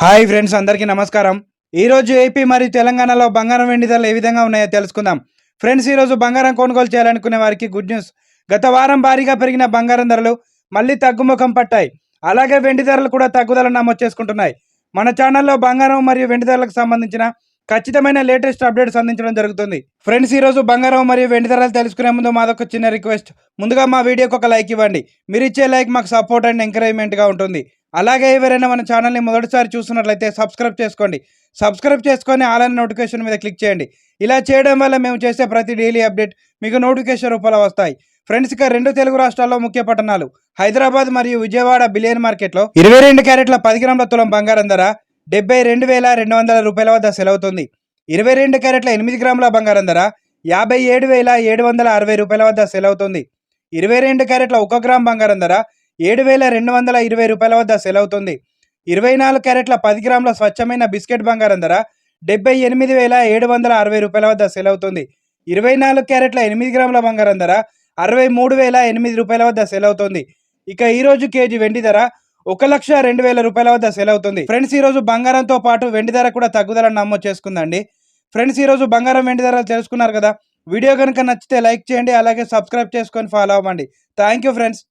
Hi friends, అందరికీ నమస్కారం. ఈరోజు ఏపీ మరియు తెలంగాణలో బంగారం వెండి ధరలు ఏ విధంగా ఉన్నాయో తెలుసుకుందాం. ఫ్రెండ్స్, ఈరోజు బంగారం కొనుగోలు చేయాలనుకునే వారికి గుడ్ న్యూస్. గత వారం భారీగా పెరిగిన బంగారం ధరలు మళ్ళీ తగ్గుముఖం పట్టాయి. అలాగే వెండి ధరలు కూడా తగ్గుదల నమోదు చేసుకుంటున్నాయి. మన ఛానల్లో బంగారం మరియు వెండి ధరలకు సంబంధించిన ఖచ్చితమైన లేటెస్ట్ అప్డేట్స్ అందించడం జరుగుతుంది. ఫ్రెండ్స్, ఈరోజు బంగారం మరియు వెండి ధరలు తెలుసుకునే ముందు మాదొక చిన్న రిక్వెస్ట్. ముందుగా మా వీడియోకి ఒక లైక్ ఇవ్వండి. మీరు ఇచ్చే లైక్ మాకు సపోర్ట్ అండ్ ఎంకరేజ్మెంట్గా ఉంటుంది. అలాగే ఎవరైనా మన ఛానల్ని మొదటిసారి చూస్తున్నట్లయితే సబ్స్క్రైబ్ చేసుకోండి. సబ్స్క్రైబ్ చేసుకొని ఆల్ అనే నోటిఫికేషన్ మీద క్లిక్ చేయండి. ఇలా చేయడం వల్ల మేము చేసే ప్రతి డైలీ అప్డేట్ మీకు నోటిఫికేషన్ రూపంలో వస్తాయి. ఫ్రెండ్స్, ఇక రెండు తెలుగు రాష్ట్రాల్లో ముఖ్య పట్టణాలు హైదరాబాద్ మరియు విజయవాడ బిలియన్ మార్కెట్లో 22 క్యారెట్ల 10 గ్రాముల తులం బంగారం ధర 72,200 రూపాయల వద్ద సెలవుతుంది. 22 క్యారెట్ల 8 గ్రాముల బంగారం ధర 57,760 రూపాయల వద్ద సెలవుతుంది. 22 క్యారెట్ల 1 గ్రామ్ బంగారం ధర 7,220 రూపాయల వద్ద సెలవుతుంది. 24 క్యారెట్ల 10 గ్రాముల స్వచ్ఛమైన బిస్కెట్ బంగారం ధర 78,760 రూపాయల వద్ద సెలవుతుంది. 24 క్యారెట్ల 8 గ్రాముల బంగారం ధర 63,008 రూపాయల వద్ద సెలవుతుంది. ఇక ఈరోజు కేజీ వెండి ధర 1,02,000 రూపాయల వద్ద సెలవుతుంది. ఫ్రెండ్స్, ఈరోజు బంగారంతో పాటు వెండి ధర కూడా తగ్గుదల నమోదు చేసుకుందండి. ఫ్రెండ్స్, ఈరోజు బంగారం వెండి ధరలు తెలుసుకున్నారు కదా. వీడియో కనుక నచ్చితే లైక్ చేయండి. అలాగే సబ్స్క్రైబ్ చేసుకొని ఫాలో అవ్వండి. Thank you friends.